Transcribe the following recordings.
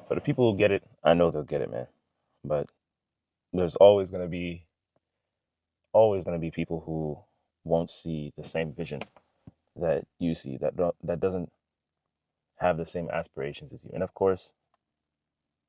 For the people who get it, I know they'll get it, man. But there's always gonna be people who won't see the same vision that you see, that doesn't have the same aspirations as you. And of course,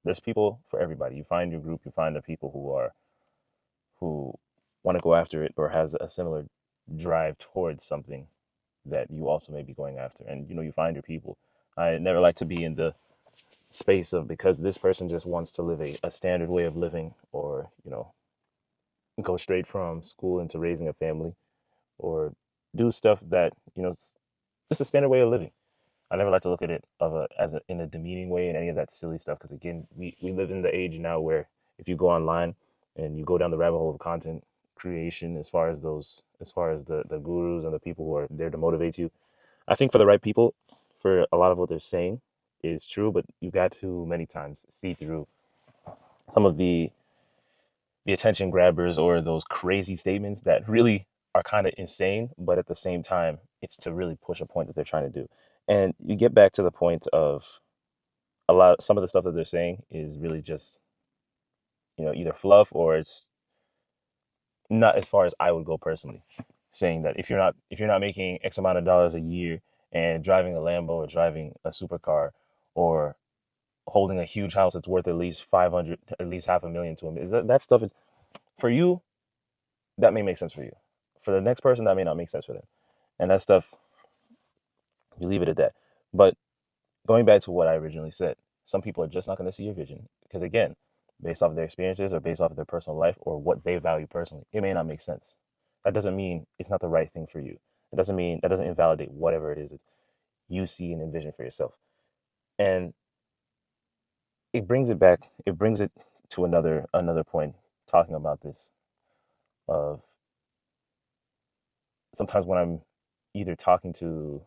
there's people for everybody. You find your group, you find the people who want to go after it or has a similar drive towards something that you also may be going after. And you find your people. I never like to be in the space of because this person just wants to live a standard way of living, or go straight from school into raising a family, or do stuff that it's just a standard way of living. I never like to look at it in a demeaning way and any of that silly stuff, because again, we live in the age now where if you go online and you go down the rabbit hole of content creation, as far as the gurus and the people who are there to motivate you, I think for the right people, for a lot of what they're saying is true, but you got to many times see through some of the attention grabbers or those crazy statements that really are kind of insane, but at the same time, it's to really push a point that they're trying to do. And you get back to the point of some of the stuff that they're saying is really just, either fluff, or it's not as far as I would go personally, saying that if you're not making X amount of dollars a year and driving a Lambo or driving a supercar or holding a huge house that's worth at least 500, at least half a million to him, that stuff is for you. That may make sense for you. For the next person, that may not make sense for them. And that stuff, you leave it at that. But going back to what I originally said, some people are just not going to see your vision because, again, based off of their experiences or based off of their personal life or what they value personally, it may not make sense. That doesn't mean it's not the right thing for you. That doesn't invalidate whatever it is that you see and envision for yourself. And it brings it to another point, talking about this of sometimes when I'm either talking to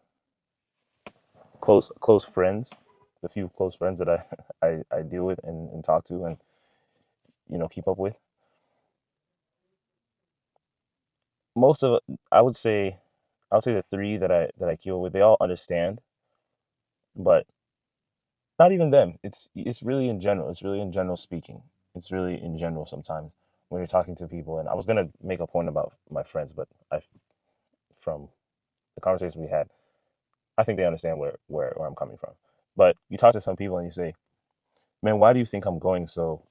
close friends, the few close friends that I deal with and talk to and keep up with. Most of I would say the three that I keep up with, they all understand, but not even them. It's really in general. It's really in general speaking. It's really in general sometimes when you're talking to people. And I was gonna make a point about my friends, but I from the conversation we had, I think they understand where I'm coming from. But you talk to some people and you say, "Man, why do you think I'm going so?"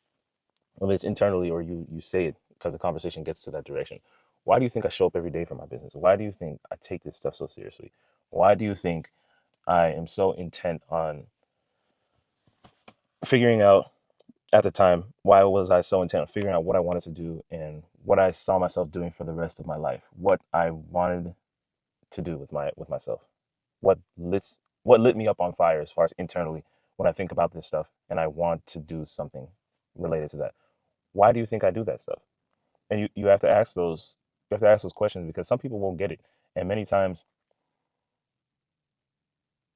Whether it's internally or you say it because the conversation gets to that direction. Why do you think I show up every day for my business? Why do you think I take this stuff so seriously? Why do you think I am so intent on figuring out at the time? Why was I so intent on figuring out what I wanted to do and what I saw myself doing for the rest of my life? What I wanted to do with myself? What lit me up on fire as far as internally when I think about this stuff and I want to do something related to that? Why do you think I do that stuff? And you have to ask those questions because some people won't get it, and many times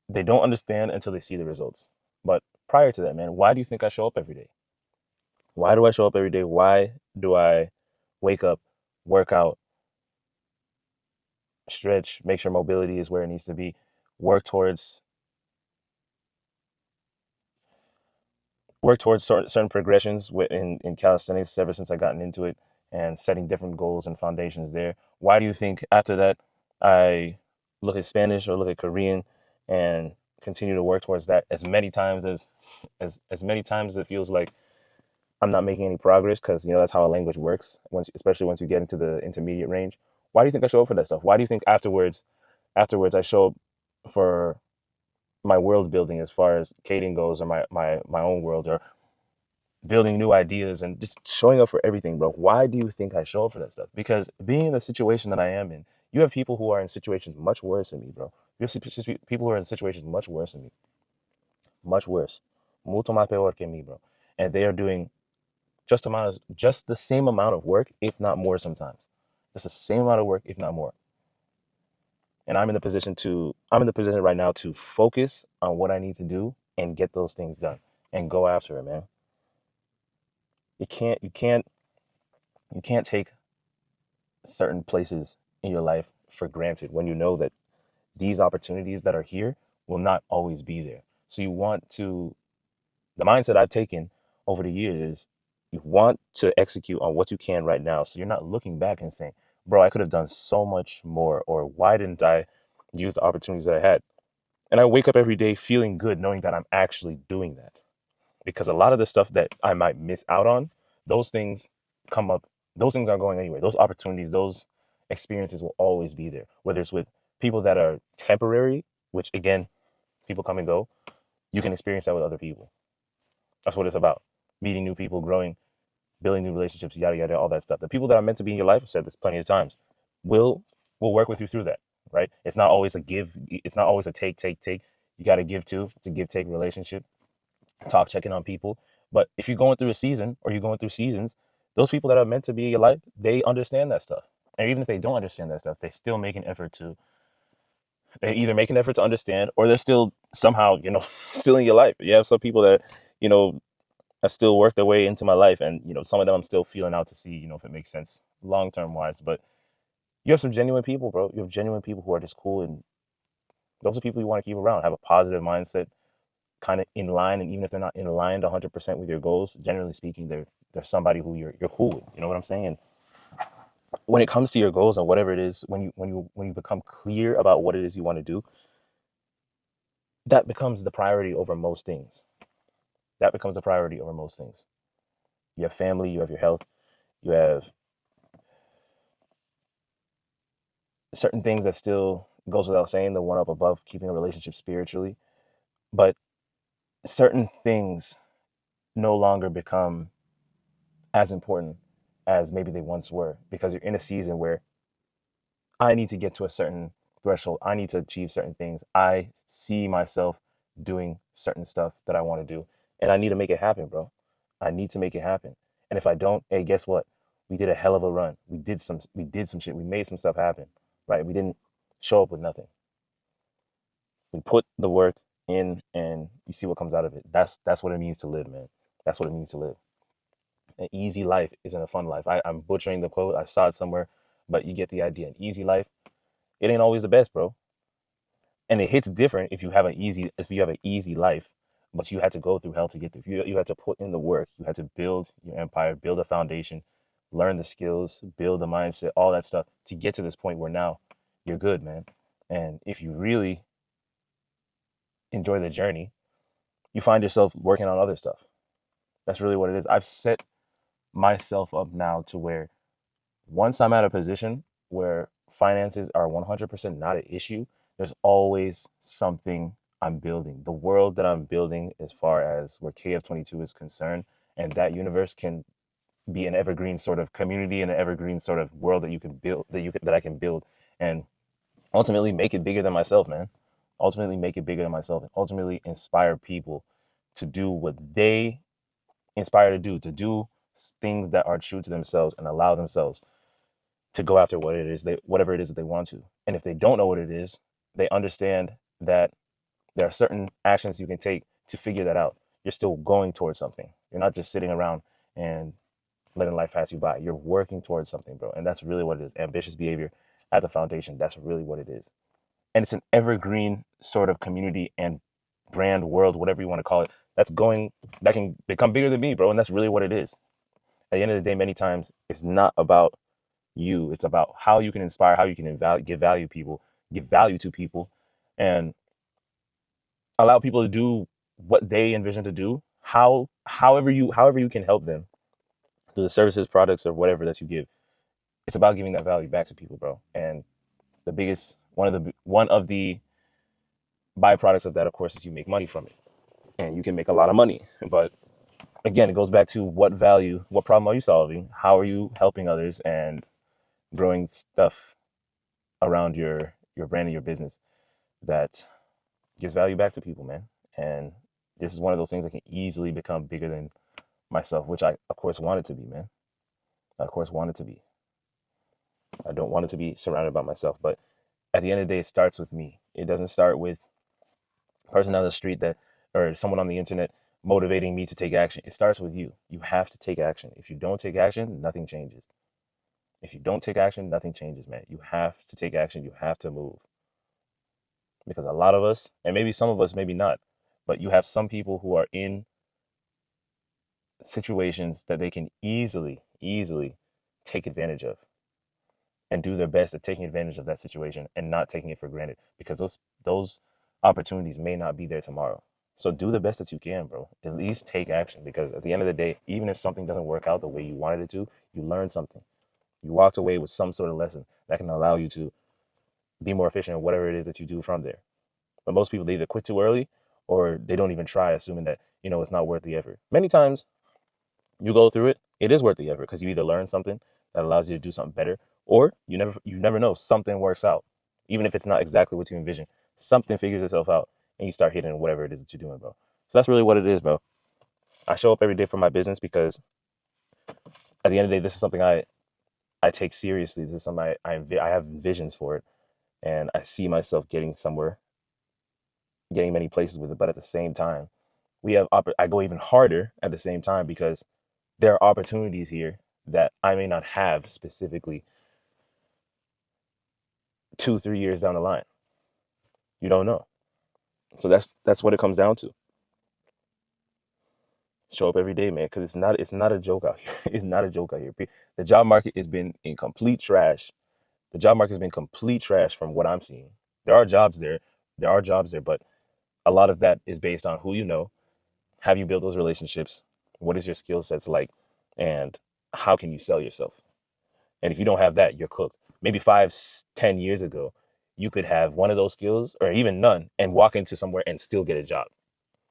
they don't understand until they see the results. But prior to that, man, why do you think I show up every day? Why do I show up every day? Why do I wake up, work out, stretch, make sure mobility is where it needs to be, work towards certain progressions in calisthenics ever since I gotten into it, and setting different goals and foundations there? Why do you think after that I look at Spanish or look at Korean and continue to work towards that as many times as many times as it feels like I'm not making any progress, because that's how a language works, especially once you get into the intermediate range. Why do you think I show up for that stuff? Why do you think afterwards I show up for my world building as far as Kading goes, or my own world, or building new ideas and just showing up for everything, bro? Why do you think I show up for that stuff? Because being in the situation that I am in, you have people who are in situations much worse than me, bro. You have people who are in situations much worse than me, much worse, mucho más peor que me, bro. And they are doing just the same amount of work, if not more sometimes. Just the same amount of work, if not more. And I'm in the position right now to focus on what I need to do and get those things done and go after it, man. You can't you can't you can't take certain places in your life for granted when you know that these opportunities that are here will not always be there. So you want to The mindset I've taken over the years is you want to execute on what you can right now. So you're not looking back and saying, bro, I could have done so much more, or why didn't I use the opportunities that I had? And I wake up every day feeling good knowing that I'm actually doing that. Because a lot of the stuff that I might miss out on, those things come up, those things aren't going anywhere. Those opportunities, those experiences will always be there. Whether it's with people that are temporary, which again, people come and go, you can experience that with other people. That's what it's about. Meeting new people, growing, building new relationships, yada yada, all that stuff. The people that are meant to be in your life, I've said this plenty of times, will will work with you through that. Right? It's not always a give. It's not always a take, take, take. You got to give too. It's a give take relationship. Talk, checking on people. But if you're going through a season or you're going through seasons, those people that are meant to be in your life, they understand that stuff. And even if they don't understand that stuff, they still make an effort to. They either make an effort to understand, or they're still somehow, still in your life. You have some people that, you know, have still worked their way into my life, and some of them I'm still feeling out to see, if it makes sense long term wise. But you have some genuine people, bro. You have genuine people who are just cool, and those are people you want to keep around. Have a positive mindset, kind of in line, and even if they're not in line 100% with your goals, generally speaking, they're somebody who you're cool with. You know what I'm saying? And when it comes to your goals and whatever it is, when you become clear about what it is you want to do, that becomes the priority over most things. That becomes the priority over most things. You have family, you have your health, you have certain things that still goes without saying, the one up above, keeping a relationship spiritually. But certain things no longer become as important as maybe they once were, because you're in a season where I need to get to a certain threshold. I need to achieve certain things. I see myself doing certain stuff that I want to do, and I need to make it happen, bro. I need to make it happen. And if I don't, hey, guess what? We did a hell of a run. We did some shit. We made some stuff happen, right? We didn't show up with nothing. We put the work in, and you see what comes out of it. That's what it means to live, man. That's what it means to live. An easy life isn't a fun life. I'm butchering the quote. I saw it somewhere, but you get the idea. An easy life, it ain't always the best, bro. And it hits different if you have an easy life, but you had to go through hell to get there. You had to put in the work. You had to build your empire, build a foundation, learn the skills, build the mindset, all that stuff to get to this point where now you're good, man. And if you really enjoy the journey, you find yourself working on other stuff. That's really what it is. I've set myself up now to where once I'm at a position where finances are 100% not an issue, there's always something I'm building. The world that I'm building, as far as where KF22 is concerned, and that universe can be an evergreen sort of community and an evergreen sort of world that you can build, that I can build, and ultimately make it bigger than myself, man. Ultimately make it bigger than myself, and ultimately inspire people to do what they inspire to do things that are true to themselves, and allow themselves to go after whatever it is that they want to. And if they don't know what it is, they understand that there are certain actions you can take to figure that out. You're still going towards something. You're not just sitting around and letting life pass you by. You're working towards something, bro. And that's really what it is. Ambitious behavior at the foundation. That's really what it is. And it's an evergreen sort of community and brand world, whatever you want to call it, that can become bigger than me, bro. And that's really what it is. At the end of the day, many times it's not about you. It's about how you can inspire, how you can give value to people, and allow people to do what they envision to do. However you can help them through the services, products, or whatever that you give. It's about giving that value back to people, bro. And the biggest one of the byproducts of that, of course, is you make money from it, and you can make a lot of money. But again, it goes back to what problem are you solving? How are you helping others and growing stuff around your brand and your business that gives value back to people, man. And this is one of those things that can easily become bigger than myself, which I of course want it to be, man. I of course want it to be. I don't want it to be surrounded by myself, but at the end of the day, it starts with me. It doesn't start with a person on the street that or someone on the internet motivating me to take action. It starts with you. You have to take action. If you don't take action, nothing changes. If you don't take action, nothing changes, man. You have to take action. You have to move. Because a lot of us, and maybe some of us, maybe not, but you have some people who are in situations that they can easily take advantage of, and do their best at taking advantage of that situation and not taking it for granted, because those opportunities may not be there tomorrow. So do the best that you can, bro. At least take action, because at the end of the day, even if something doesn't work out the way you wanted it to, you learned something. You walked away with some sort of lesson that can allow you to be more efficient in whatever it is that you do from there. But most people, they either quit too early or they don't even try, assuming that, it's not worth the effort. Many times you go through it, it is worth the effort, because you either learn something that allows you to do something better, or you never know, something works out. Even if it's not exactly what you envision, something figures itself out and you start hitting whatever it is that you're doing, bro. So that's really what it is, bro. I show up every day for my business because at the end of the day, this is something I take seriously. This is something I have visions for it, and I see myself getting somewhere, getting many places with it. But at the same time, I go even harder at the same time, because there are opportunities here that I may not have specifically 2, 3 years down the line. You don't know. So that's what it comes down to. Show up every day, man, because it's not a joke out here. It's not a joke out here. The job market has been in complete trash. The job market has been complete trash from what I'm seeing. There are jobs there. There are jobs there, but a lot of that is based on who you know. Have you built those relationships? What is your skill sets like? And how can you sell yourself? And if you don't have that, you're cooked. Maybe 5, 10 years ago, you could have one of those skills or even none and walk into somewhere and still get a job.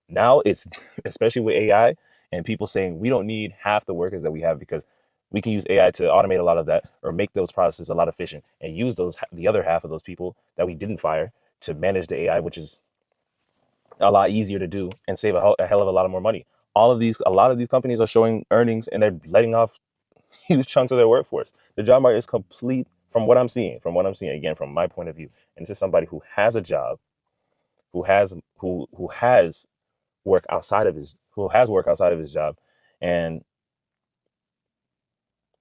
Now it's, especially with AI and people saying we don't need half the workers that we have, because we can use AI to automate a lot of that or make those processes a lot efficient, and use the other half of those people that we didn't fire to manage the AI, which is a lot easier to do and save a hell of a lot more money. A lot of these companies are showing earnings and they're letting off huge chunks of their workforce. The job market is complete from what I'm seeing, again, from my point of view. And this is somebody who has a job, who has work outside of his job, and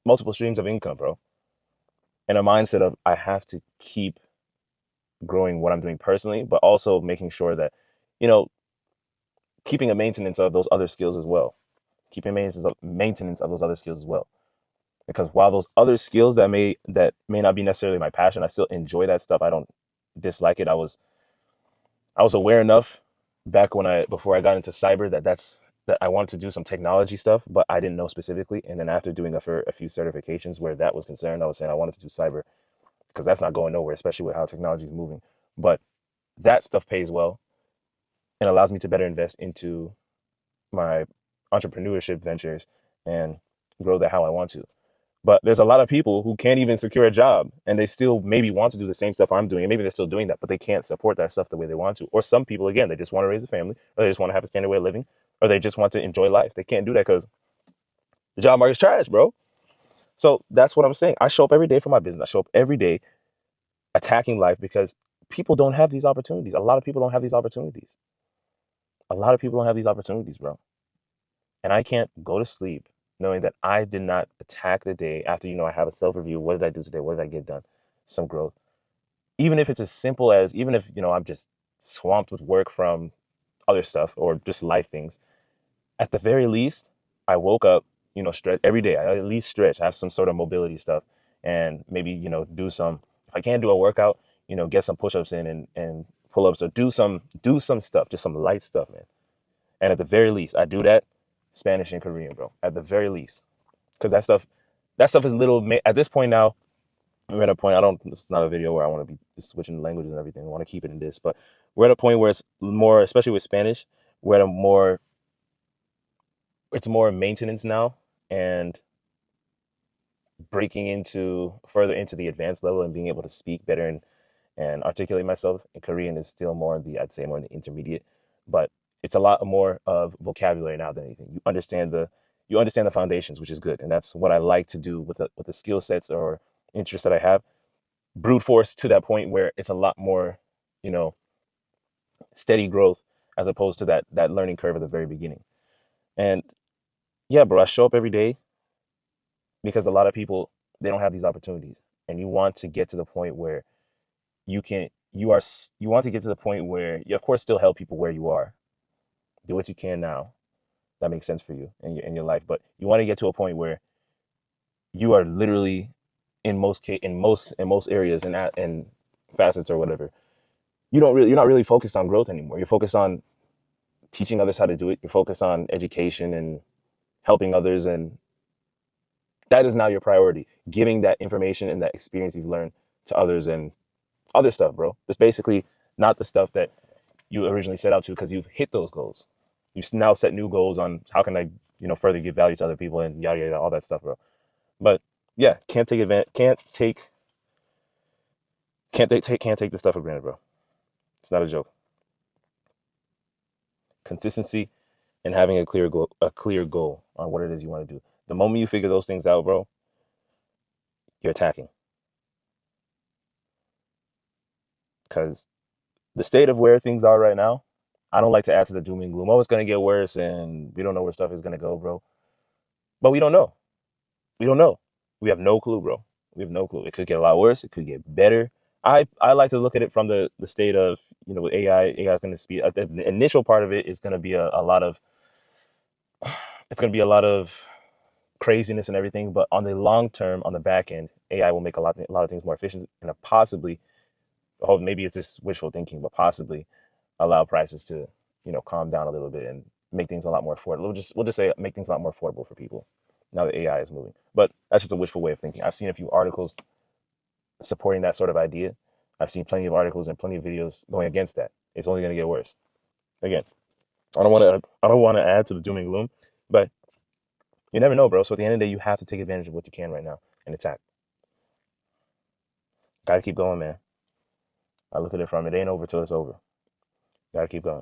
multiple streams of income, bro. And a mindset of, I have to keep growing what I'm doing personally, but also making sure that, you know, keeping a maintenance of those other skills as well. Keeping maintenance of those other skills as well. Because while those other skills that may not be necessarily my passion, I still enjoy that stuff. I don't dislike it. I was aware enough back before I got into cyber that I wanted to do some technology stuff, but I didn't know specifically. And then after doing a few certifications where that was concerned, I was saying I wanted to do cyber, because that's not going nowhere, especially with how technology is moving. But that stuff pays well and allows me to better invest into my entrepreneurship ventures and grow that how I want to. But there's a lot of people who can't even secure a job, and they still maybe want to do the same stuff I'm doing. And maybe they're still doing that, but they can't support that stuff the way they want to. Or some people, again, they just want to raise a family, or they just want to have a standard way of living, or they just want to enjoy life. They can't do that because the job market's trash, bro. So that's what I'm saying. I show up every day for my business. I show up every day attacking life, because people don't have these opportunities. A lot of people don't have these opportunities. A lot of people don't have these opportunities, bro. And I can't go to sleep knowing that I did not attack the day after, I have a self review. What did I do today? What did I get done? Some growth. Even if it's as simple as, even if, I'm just swamped with work from other stuff or just life things, at the very least, I woke up, stretch every day. I at least stretch, have some sort of mobility stuff, and maybe, if I can't do a workout, get some push ups in and pull ups, or do some stuff, just some light stuff, man. And at the very least, I do that, Spanish and Korean, bro. At the very least, because that stuff is little. At this point now, we're at a point. I don't. It's not a video where I want to be just switching languages and everything. I want to keep it in this, but we're at a point where it's more, especially with Spanish, we're at a more. It's more maintenance now, and breaking into further into the advanced level and being able to speak better and articulate myself. In Korean is still more I'd say more in the intermediate, but it's a lot more of vocabulary now than anything. You understand the foundations, which is good, and that's what I like to do with the skill sets or interests that I have. Brute force to that point where it's a lot more, you know, steady growth, as opposed to that learning curve at the very beginning. And yeah, bro, I show up every day because a lot of people, they don't have these opportunities, and you want to get to the point where you want to get to the point where you, of course, still help people where you are. Do what you can now, that makes sense for you in your life. But you want to get to a point where you are literally in most areas and facets or whatever. You're not really focused on growth anymore. You're focused on teaching others how to do it. You're focused on education and helping others, and that is now your priority. Giving that information and that experience you've learned to others and other stuff, bro. It's basically not the stuff that you originally set out to because you've hit those goals. You've now set new goals on how can I, further give value to other people and yada yada, all that stuff, bro. But yeah, can't take this stuff for granted, bro. It's not a joke. Consistency and having a clear goal on what it is you want to do. The moment you figure those things out, bro, you're attacking. Because the state of where things are right now, I don't like to add to the doom and gloom. Oh, it's gonna get worse, and we don't know where stuff is gonna go, bro. But we don't know. We don't know. We have no clue, bro. We have no clue. It could get a lot worse. It could get better. I like to look at it from the state of, with AI. AI is going to speed. The initial part of it is going to be a lot of it's going to be a lot of craziness and everything. But on the long term, on the back end, AI will make a lot of things more efficient and possibly, oh, maybe it's just wishful thinking, but possibly allow prices to calm down a little bit and make things a lot more affordable. We'll just say make things a lot more affordable for people now that AI is moving. But that's just a wishful way of thinking. I've seen a few articles supporting that sort of idea. I've seen plenty of articles and plenty of videos going against that. It's only going to get worse. Again, I don't want to add to the doom and gloom, but you never know, bro. So at the end of the day, you have to take advantage of what you can right now and attack. Gotta keep going, man. I look at it from it ain't over till it's over. Gotta keep going.